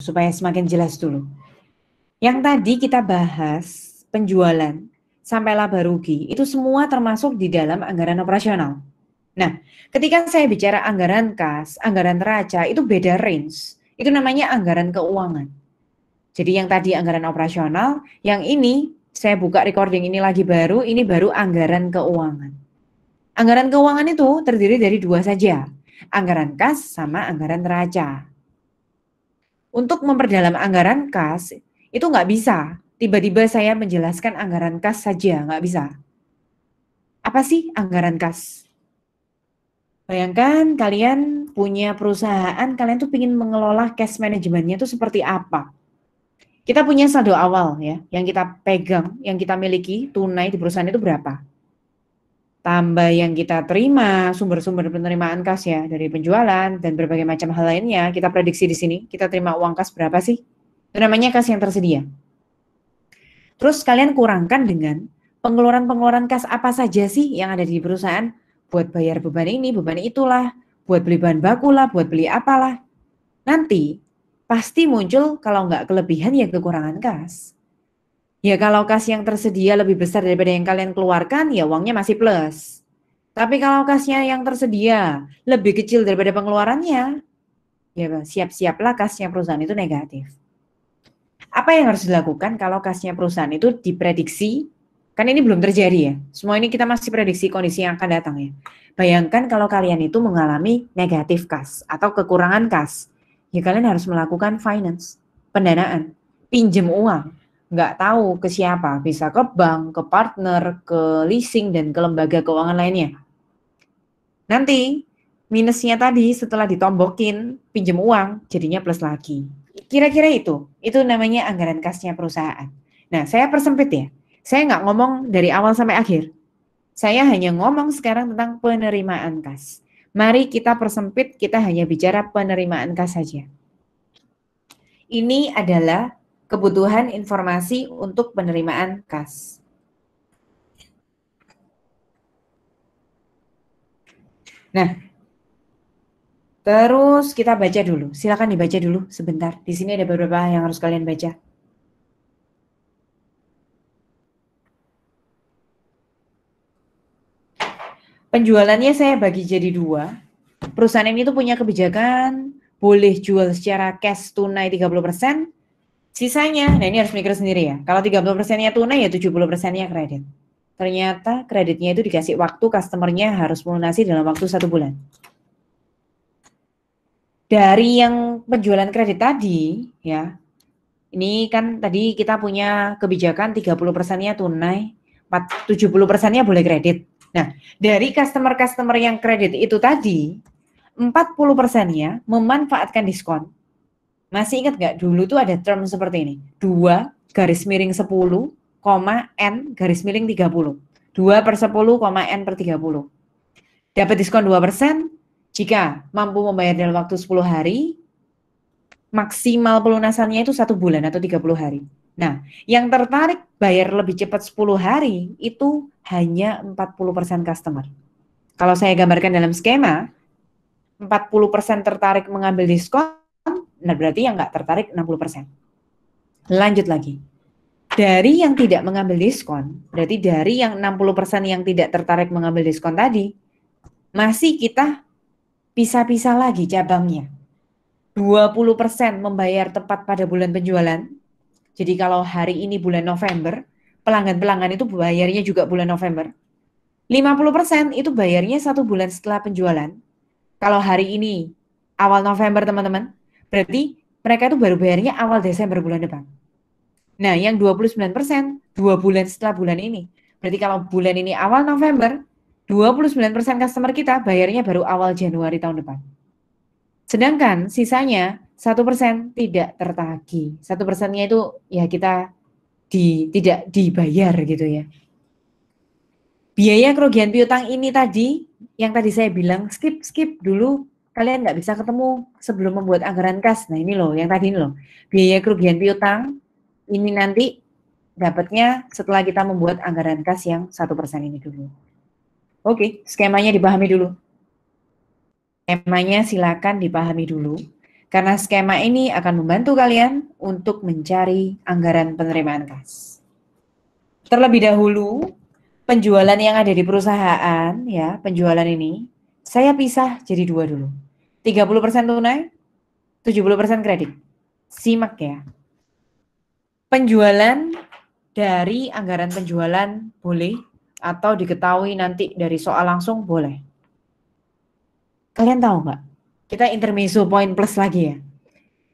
supaya semakin jelas dulu. Yang tadi kita bahas penjualan sampai laba rugi, itu semua termasuk di dalam anggaran operasional. Nah, ketika saya bicara anggaran kas, anggaran neraca, itu beda range. Itu namanya anggaran keuangan. Jadi yang tadi anggaran operasional, yang ini saya buka recording ini lagi baru, ini baru anggaran keuangan. Anggaran keuangan itu terdiri dari dua saja, anggaran kas sama anggaran neraca. Untuk memperdalam anggaran kas, itu nggak bisa. Tiba-tiba saya menjelaskan anggaran kas saja, nggak bisa. Apa sih anggaran kas? Bayangkan kalian punya perusahaan, kalian tuh ingin mengelola cash manajemennya itu seperti apa? Kita punya saldo awal ya, yang kita pegang, yang kita miliki tunai di perusahaan itu berapa? Tambah yang kita terima, sumber-sumber penerimaan kas ya, dari penjualan dan berbagai macam hal lainnya, kita prediksi di sini, kita terima uang kas berapa sih? Itu namanya kas yang tersedia. Terus kalian kurangkan dengan pengeluaran-pengeluaran kas apa saja sih yang ada di perusahaan, buat bayar beban ini, beban itulah, buat beli bahan baku lah, buat beli apalah. Nanti pasti muncul kalau nggak kelebihan ya kekurangan kas. Ya kalau kas yang tersedia lebih besar daripada yang kalian keluarkan, ya uangnya masih plus. Tapi kalau kasnya yang tersedia lebih kecil daripada pengeluarannya, ya siap-siaplah kasnya perusahaan itu negatif. Apa yang harus dilakukan kalau kasnya perusahaan itu diprediksi? Kan ini belum terjadi ya. Semua ini kita masih prediksi kondisi yang akan datang ya. Bayangkan kalau kalian itu mengalami negatif kas atau kekurangan kas. Ya kalian harus melakukan finance, pendanaan, pinjem uang. Nggak tahu ke siapa, bisa ke bank, ke partner, ke leasing, dan ke lembaga keuangan lainnya. Nanti minusnya tadi setelah ditombokin pinjem uang jadinya plus lagi. Kira-kira itu namanya anggaran kasnya perusahaan. Nah, saya persempit ya. Saya nggak ngomong dari awal sampai akhir. Saya hanya ngomong sekarang tentang penerimaan kas. Mari kita persempit, kita hanya bicara penerimaan kas saja. Ini adalah kebutuhan informasi untuk penerimaan kas. Nah, terus kita baca dulu. Silakan dibaca dulu sebentar. Di sini ada beberapa yang harus kalian baca. Penjualannya saya bagi jadi dua. Perusahaan ini tuh punya kebijakan boleh jual secara cash tunai 30%, sisanya, nah ini harus mikir sendiri ya. Kalau 30%-nya tunai ya 70%-nya kredit. Ternyata kreditnya itu dikasih waktu, customer-nya harus melunasi dalam waktu 1 bulan. Dari yang penjualan kredit tadi ya, ini kan tadi kita punya kebijakan 30%-nya tunai, 70%-nya boleh kredit. Nah, dari customer-customer yang kredit itu tadi, 40%-nya memanfaatkan diskon. Masih ingat nggak dulu tuh ada term seperti ini, 2 × 10, N × 30. 2/10, N/30. Dapat diskon 2% jika mampu membayar dalam waktu 10 hari, maksimal pelunasannya itu 1 bulan atau 30 hari. Nah, yang tertarik bayar lebih cepat 10 hari itu hanya 40% customer. Kalau saya gambarkan dalam skema, 40% tertarik mengambil diskon, nah berarti yang nggak tertarik 60%. Lanjut lagi. Dari yang tidak mengambil diskon, berarti dari yang 60% yang tidak tertarik mengambil diskon tadi, masih kita pisah-pisah lagi cabangnya. 20% membayar tepat pada bulan penjualan. Jadi kalau hari ini bulan November, pelanggan-pelanggan itu bayarnya juga bulan November. 50% itu bayarnya 1 bulan setelah penjualan. Kalau hari ini awal November teman-teman, berarti mereka itu baru bayarnya awal Desember bulan depan. Nah, yang 29%, 2 bulan setelah bulan ini. Berarti kalau bulan ini awal November, 29% customer kita bayarnya baru awal Januari tahun depan. Sedangkan sisanya 1% tidak tertagih. 1%-nya itu ya kita tidak dibayar gitu ya. Biaya kerugian piutang ini tadi, yang tadi saya bilang skip dulu, kalian nggak bisa ketemu sebelum membuat anggaran kas. Nah ini loh, yang tadi ini loh. Biaya kerugian piutang ini nanti dapatnya setelah kita membuat anggaran kas yang 1% ini dulu. Oke, skemanya dipahami dulu. Skemanya silakan dipahami dulu. Karena skema ini akan membantu kalian untuk mencari anggaran penerimaan kas. Terlebih dahulu, penjualan yang ada di perusahaan, ya, penjualan ini, saya pisah jadi 2 dulu. 30% tunai, 70% kredit. Simak ya. Penjualan dari anggaran penjualan boleh, atau diketahui nanti dari soal langsung boleh. Kalian tahu nggak? Kita intermezzo poin plus lagi ya.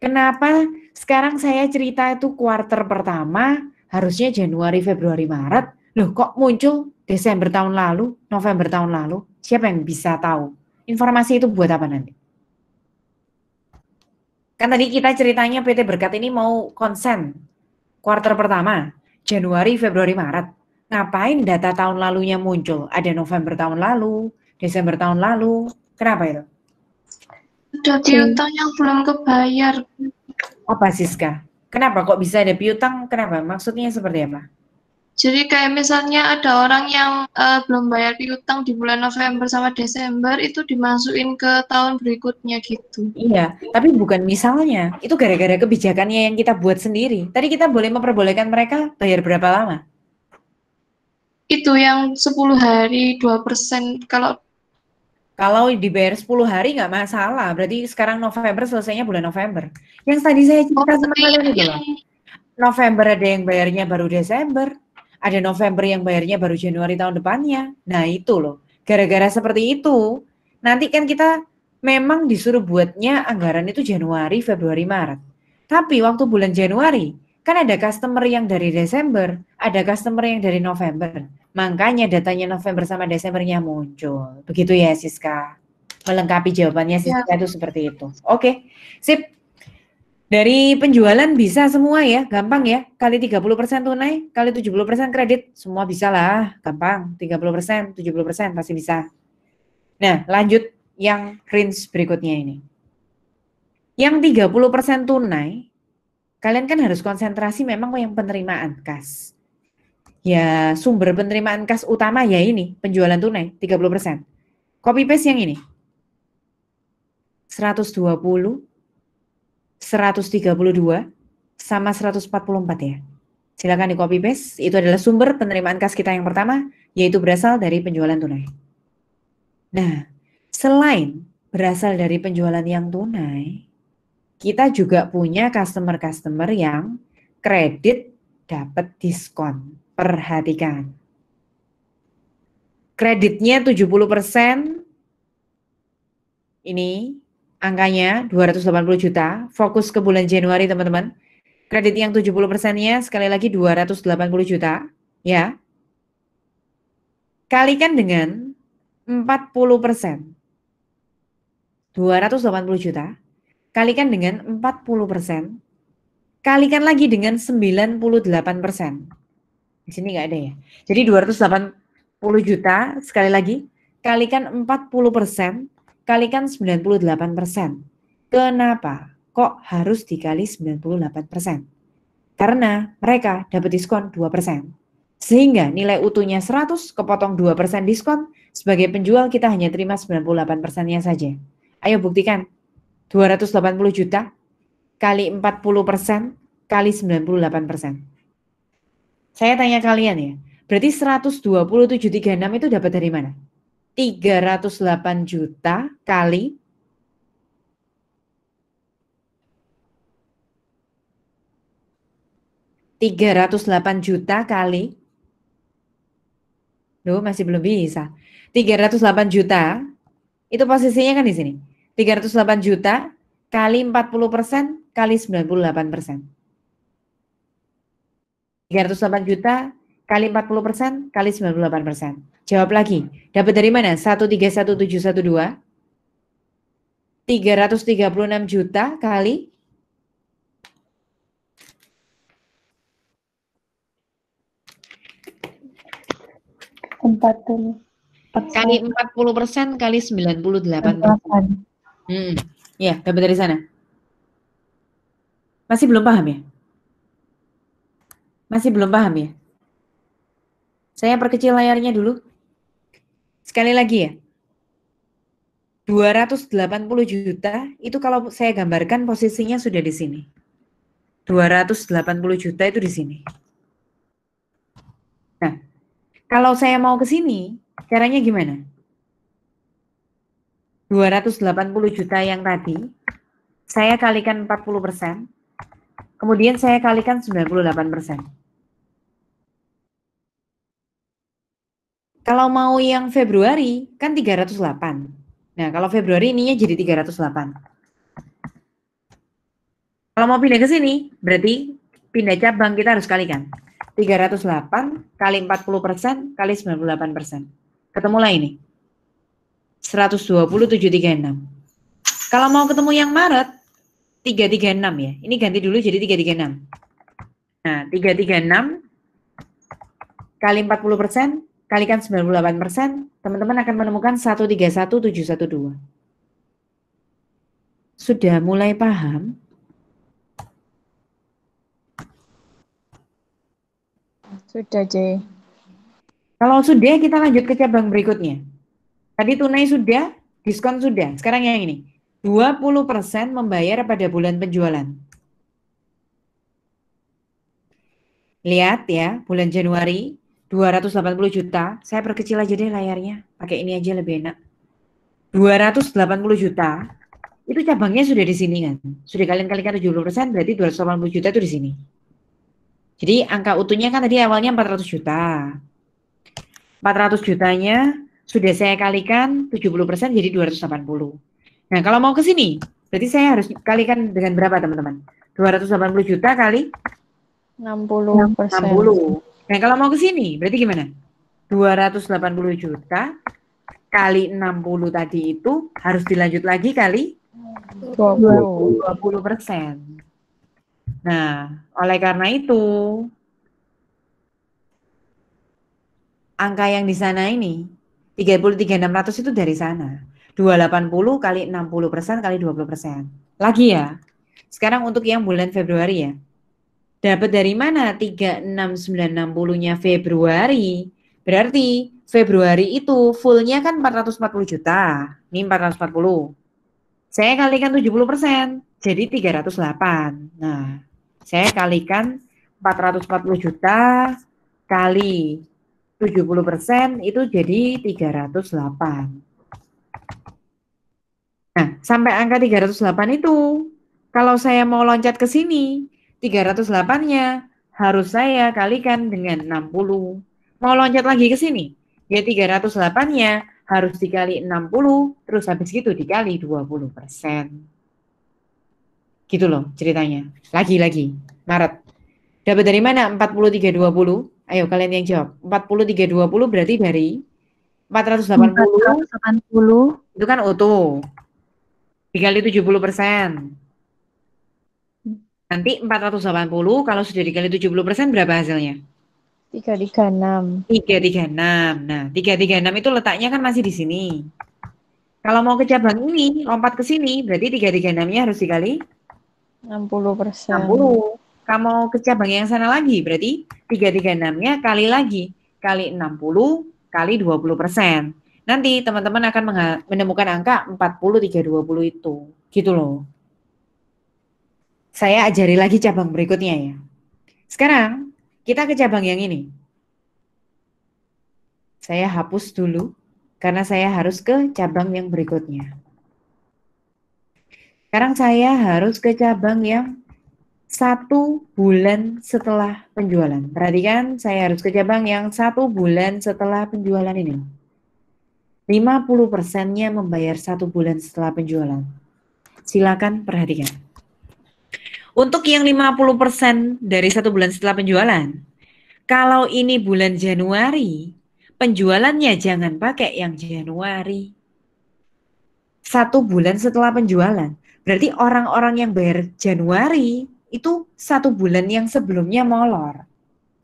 Kenapa sekarang saya cerita itu kuarter pertama, harusnya Januari, Februari, Maret. Loh kok muncul Desember tahun lalu, November tahun lalu? Siapa yang bisa tahu? Informasi itu buat apa nanti? Kan tadi kita ceritanya PT Berkat ini mau konsen kuarter pertama, Januari, Februari, Maret. Ngapain data tahun lalunya muncul? Ada November tahun lalu, Desember tahun lalu. Kenapa itu? Ada piutang yang belum kebayar. Apa Siska? Kenapa kok bisa ada piutang? Kenapa? Maksudnya seperti apa? Jadi kayak misalnya ada orang yang belum bayar piutang di bulan November sama Desember, itu dimasukin ke tahun berikutnya gitu. Iya, tapi bukan misalnya. Itu gara-gara kebijakannya yang kita buat sendiri. Tadi kita boleh memperbolehkan mereka bayar berapa lama? Itu yang 10 hari 2%. Kalau dibayar 10 hari nggak masalah. Berarti sekarang November, selesainya bulan November. Yang tadi saya cerita sama berarti kalian itu loh. yang November ada yang bayarnya baru Desember. Ada November yang bayarnya baru Januari tahun depannya. Nah itu loh. Gara-gara seperti itu, nanti kan kita memang disuruh buatnya anggaran itu Januari, Februari, Maret. Tapi waktu bulan Januari, kan ada customer yang dari Desember, ada customer yang dari November. Makanya datanya November sama Desembernya muncul. Begitu ya Siska. Melengkapi jawabannya ya, Siska itu seperti itu. Oke, sip. Dari penjualan bisa semua ya, gampang ya. Kali 30% tunai, kali 70% kredit, semua bisa lah, gampang. 30%, 70% pasti bisa. Nah, lanjut yang range berikutnya ini. Yang 30% tunai, kalian kan harus konsentrasi memang yang penerimaan kas. Ya, sumber penerimaan kas utama ya ini, penjualan tunai 30%. Copy paste yang ini. 120, 132, sama 144 ya. Silakan di copy paste. Itu adalah sumber penerimaan kas kita yang pertama, yaitu berasal dari penjualan tunai. Nah, selain berasal dari penjualan yang tunai, kita juga punya customer-customer yang kredit dapat diskon. Perhatikan. Kreditnya 70%, ini angkanya 280 juta, fokus ke bulan Januari teman-teman. Kredit yang 70%-nya sekali lagi 280 juta, ya. Kalikan dengan 40%. 280 juta. Kalikan dengan 40%. Kalikan lagi dengan 98%. Di sini nggak ada ya. Jadi 280 juta, sekali lagi, kalikan 40%, kalikan 98%. Kenapa? Kok harus dikali 98%? Karena mereka dapat diskon 2%. Sehingga nilai utuhnya 100 kepotong 2% diskon, sebagai penjual kita hanya terima 98%-nya saja. Ayo buktikan, 280 juta kali 40% kali 98%. Saya tanya kalian ya, berarti 127,36 itu dapat dari mana? 308 juta kali 308 juta kali, loh masih belum bisa. 308 juta, itu posisinya kan di sini. 308 juta kali 40% kali 98%. 308 juta kali 40% kali 98%. Jawab lagi, dapat dari mana? 131.712. 336 juta kali 40% kali 98%. Ya, dapat dari sana. Masih belum paham ya? Masih belum paham ya? Saya perkecil layarnya dulu. Sekali lagi ya. 280 juta itu kalau saya gambarkan posisinya sudah di sini. 280 juta itu di sini. Nah, kalau saya mau ke sini, caranya gimana? 280 juta yang tadi, saya kalikan 40%, kemudian saya kalikan 98%. Kalau mau yang Februari, kan 308. Nah, kalau Februari ininya jadi 308. Kalau mau pindah ke sini, berarti pindah cabang kita harus kalikan. 308 kali 40% kali 98%. Ketemulah ini. 120,736. Kalau mau ketemu yang Maret, 336 ya. Ini ganti dulu jadi 336. Nah, 336 kali 40% kalikan 98%, teman-teman akan menemukan 131,712. Sudah mulai paham? Sudah, J. Kalau sudah, kita lanjut ke cabang berikutnya. Tadi tunai sudah, diskon sudah. Sekarang yang ini. 20% membayar pada bulan penjualan. Lihat ya, bulan Januari 280 juta. Saya perkecil aja deh layarnya. Pakai ini aja lebih enak. 280 juta. Itu cabangnya sudah di sini kan. Sudah kalian kalikan 70%, berarti 280 juta itu di sini. Jadi angka utuhnya kan tadi awalnya 400 juta. 400 jutanya sudah saya kalikan 70% jadi 280. Nah, kalau mau ke sini, berarti saya harus kalikan dengan berapa, teman-teman? 280 juta kali 60%. 60. Nah, kalau mau ke sini, berarti gimana? 280 juta kali 60 tadi itu harus dilanjut lagi kali 20%. Nah, oleh karena itu, angka yang di sana ini, 33.600 itu dari sana. 280 kali 60% kali 20%. Lagi ya, sekarang untuk yang bulan Februari ya. Dapat dari mana 36.960-nya Februari? Berarti Februari itu fullnya kan 440 juta. Ini 440. Saya kalikan 70%, jadi 308. Nah, saya kalikan 440 juta kali 70% itu jadi 308. Nah, sampai angka 308 itu, kalau saya mau loncat ke sini, 308-nya harus saya kalikan dengan 60. Mau loncat lagi ke sini, ya 308-nya harus dikali 60, terus habis gitu dikali 20%. Gitu loh ceritanya. Lagi-lagi, Maret. Dapat dari mana 4320? Ayo kalian yang jawab. 4320 berarti dari 480 480 itu kan utuh. Dikali 70%. Nanti 480 kalau sudah dikali 70% berapa hasilnya? 336. 336. Nah, 336 itu letaknya kan masih di sini. Kalau mau ke cabang ini, lompat ke sini, berarti 336-nya harus dikali 60%. 60. Kamu ke cabang yang sana lagi, berarti 336-nya kali lagi. Kali 60 kali 20%. Nanti teman-teman akan menemukan angka 40,320 itu. Gitu loh. Saya ajari lagi cabang berikutnya ya. Sekarang kita ke cabang yang ini. Saya hapus dulu karena saya harus ke cabang yang berikutnya. Sekarang saya harus ke cabang yang 1 bulan setelah penjualan. Perhatikan, saya harus ke cabang yang 1 bulan setelah penjualan ini. 50%-nya membayar 1 bulan setelah penjualan. Silakan perhatikan. Untuk yang 50% dari 1 bulan setelah penjualan, kalau ini bulan Januari, penjualannya jangan pakai yang Januari. 1 bulan setelah penjualan. Berarti orang-orang yang bayar Januari itu 1 bulan yang sebelumnya molor.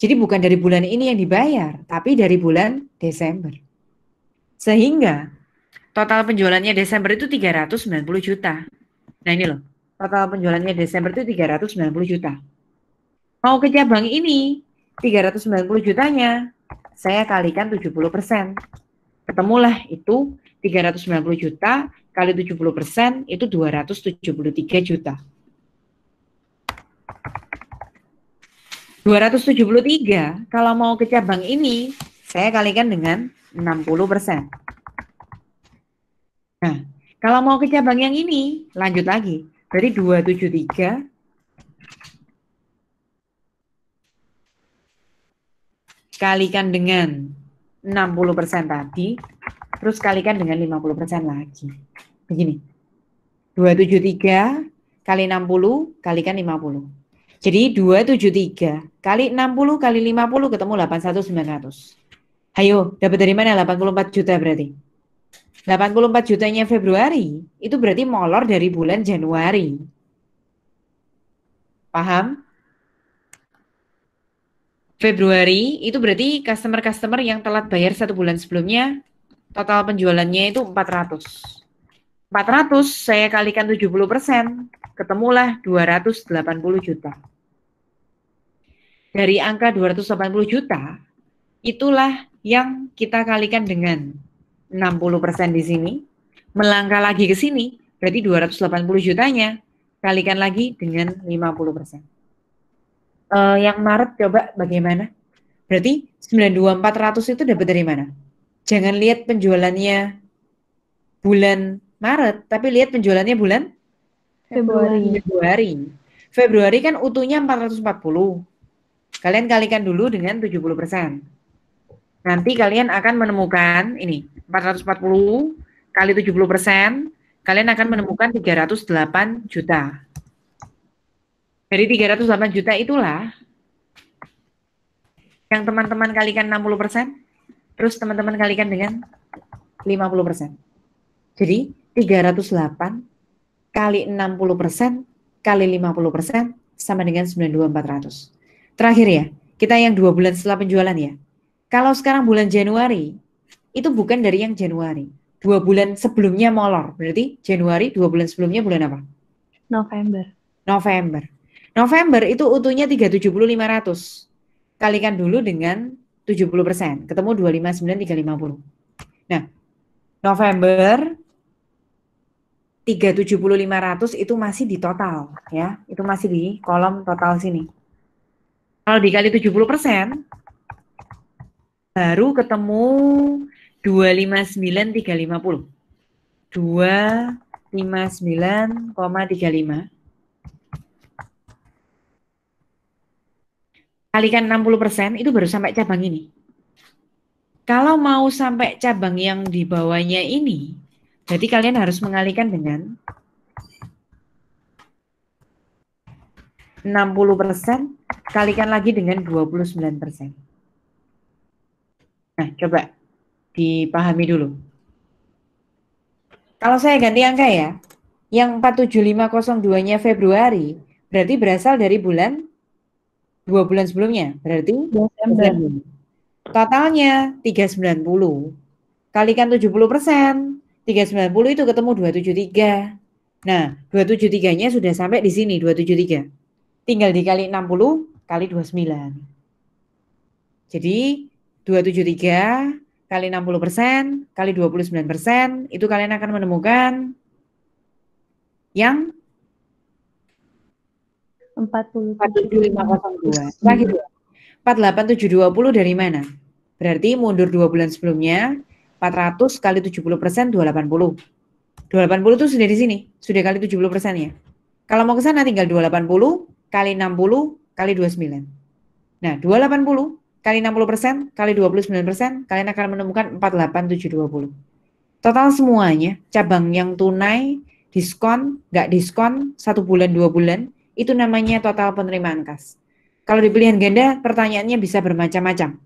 Jadi bukan dari bulan ini yang dibayar, tapi dari bulan Desember. Sehingga total penjualannya Desember itu 390 juta. Nah ini loh, total penjualannya Desember itu 390 juta. Mau ke cabang ini, 390 jutanya, saya kalikan 70%. Ketemulah itu 390 juta kali 70% itu 273 juta. 273 kalau mau ke cabang ini saya kalikan dengan 60%. Nah, kalau mau ke cabang yang ini lanjut lagi. Berarti 273 kalikan dengan 60% tadi, terus kalikan dengan 50% lagi. Begini. 273 kali 60 kalikan 50. Jadi 273 kali 60 kali 50 ketemu 81.900. Ayo, dapat dari mana 84 juta berarti? 84 jutanya Februari, itu berarti molor dari bulan Januari. Paham? Februari itu berarti customer-customer yang telat bayar 1 bulan sebelumnya, total penjualannya itu 400. 400 saya kalikan 70%, ketemulah 280 juta. Dari angka 280 juta, itulah yang kita kalikan dengan 60% di sini. Melangkah lagi ke sini, berarti 280 jutanya, kalikan lagi dengan 50%. Yang Maret coba bagaimana? Berarti 92.400 itu dapat dari mana? Jangan lihat penjualannya bulan Maret, tapi lihat penjualannya bulan Februari. Februari kan utuhnya 440. Kalian kalikan dulu dengan 70%. Nanti kalian akan menemukan ini 440 kali 70%, kalian akan menemukan 308 juta. Dari 308 juta itulah yang teman-teman kalikan 60%, terus teman-teman kalikan dengan 50%. Jadi 308 kali 60% kali 50% sama dengan 92.400. Terakhir ya, kita yang 2 bulan setelah penjualan ya. Kalau sekarang bulan Januari, itu bukan dari yang Januari. 2 bulan sebelumnya molor. Berarti Januari 2 bulan sebelumnya bulan apa? November. November itu utuhnya 370.500. Kalikan dulu dengan 70%. Ketemu 259.350. Nah, November 370.500 itu masih di total ya. Itu masih di kolom total sini. Kalau dikali 70%, baru ketemu 259.350. 259,35. Kalikan 60% itu baru sampai cabang ini. Kalau mau sampai cabang yang di bawahnya ini, berarti kalian harus mengalihkan dengan 60%, kalikan lagi dengan 29%. Nah, coba dipahami dulu. Kalau saya ganti angka ya, yang 47502-nya Februari, berarti berasal dari bulan 2 bulan sebelumnya, berarti Desember. totalnya 390. Kalikan 70%, 390 itu ketemu 273. Nah, 273-nya sudah sampai di sini, 273. Tinggal dikali 60 kali 29. Jadi 273 kali 60% kali 29%, itu kalian akan menemukan yang 47502. Lagi 48720 dari mana? Berarti mundur 2 bulan sebelumnya, 400 kali 70% 280. 280 itu sudah di sini, sudah kali 70%-nya. Kalau mau ke sana tinggal 280 kali 60 kali 29. Nah, 280 kali 60% kali 29%, kalian akan menemukan 48720. Total semuanya, cabang yang tunai, diskon, nggak diskon, 1 bulan, 2 bulan, itu namanya total penerimaan kas. Kalau di pilihan ganda, pertanyaannya bisa bermacam-macam.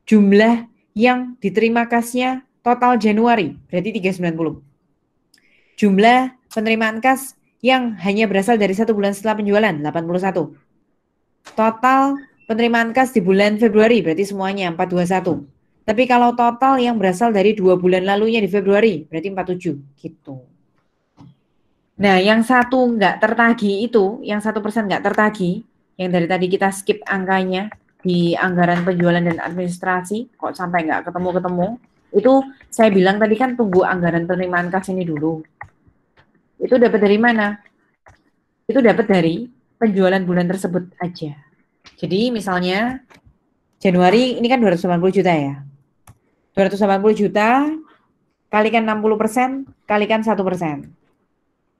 Jumlah yang diterima kasnya total Januari, berarti 390. Jumlah penerimaan kas yang hanya berasal dari 1 bulan setelah penjualan, 81. Total penerimaan kas di bulan Februari, berarti semuanya 421. Tapi kalau total yang berasal dari 2 bulan lalunya di Februari, berarti 47. Gitu. Nah, yang satu nggak tertagih itu, yang 1% nggak tertagih, yang dari tadi kita skip angkanya di anggaran penjualan dan administrasi, kok sampai nggak ketemu-ketemu, Itu saya bilang tadi kan tunggu anggaran penerimaan kas ini dulu. Itu dapat dari mana? Itu dapat dari penjualan bulan tersebut aja. Jadi misalnya Januari ini kan 280 juta ya. 280 juta kalikan 60%, kalikan 1%.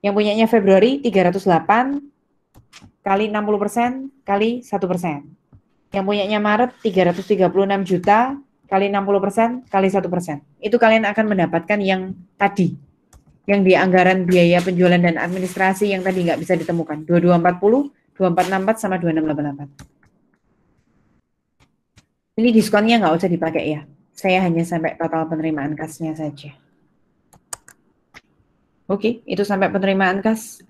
Yang punyanya Februari 308 kali 60% kali 1%. Yang punyanya Maret 336 juta kali 60% kali 1%. Itu kalian akan mendapatkan yang tadi. Yang di anggaran biaya penjualan dan administrasi yang tadi nggak bisa ditemukan. 2240, 2464 sama 2688. Ini diskonnya nggak usah dipakai ya. Saya hanya sampai total penerimaan kasnya saja. Oke, itu sampai penerimaan kas.